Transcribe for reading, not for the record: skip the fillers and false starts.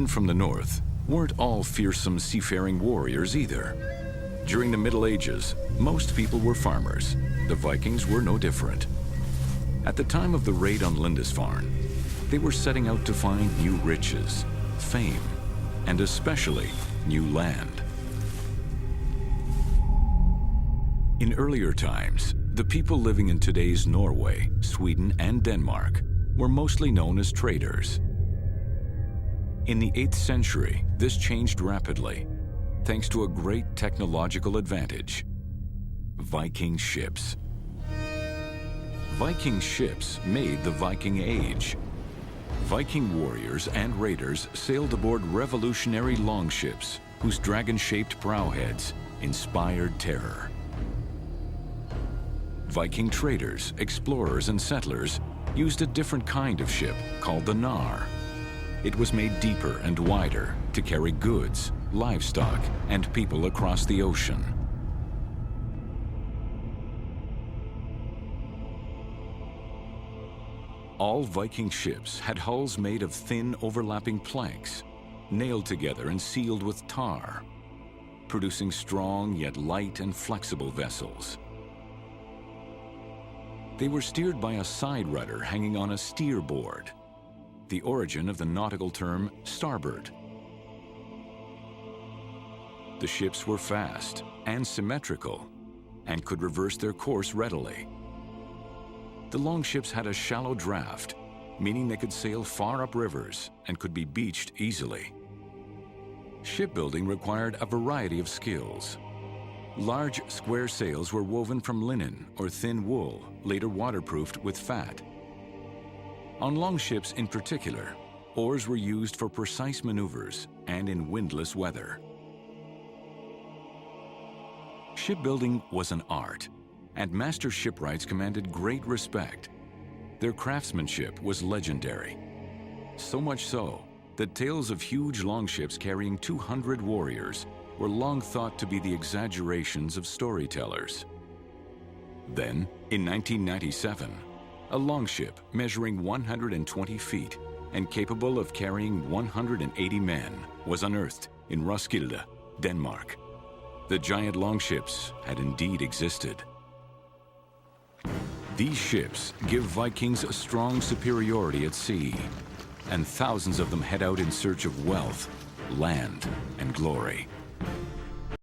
men from the north weren't all fearsome seafaring warriors either. During the Middle Ages, most people were farmers. The Vikings were no different. At the time of the raid on Lindisfarne, they were setting out to find new riches, fame, and especially new land. In earlier times, the people living in today's Norway, Sweden, and Denmark were mostly known as traders. In the 8th century, this changed rapidly, thanks to a great technological advantage: Viking ships. Viking ships made the Viking Age. Viking warriors and raiders sailed aboard revolutionary longships whose dragon-shaped prowheads inspired terror. Viking traders, explorers, and settlers used a different kind of ship called the Nar. It was made deeper and wider to carry goods, livestock, and people across the ocean. All Viking ships had hulls made of thin, overlapping planks, nailed together and sealed with tar, producing strong yet light and flexible vessels. They were steered by a side rudder hanging on a steerboard, the origin of the nautical term starboard. The ships were fast and symmetrical and could reverse their course readily. The longships had a shallow draft, meaning they could sail far up rivers and could be beached easily. Shipbuilding required a variety of skills. Large square sails were woven from linen or thin wool, later waterproofed with fat. On longships in particular, oars were used for precise maneuvers and in windless weather. Shipbuilding was an art, and master shipwrights commanded great respect. Their craftsmanship was legendary. So much so that tales of huge longships carrying 200 warriors were long thought to be the exaggerations of storytellers. Then, in 1997, a longship measuring 120 feet and capable of carrying 180 men was unearthed in Roskilde, Denmark. The giant longships had indeed existed. These ships give Vikings a strong superiority at sea, and thousands of them head out in search of wealth, land, and glory.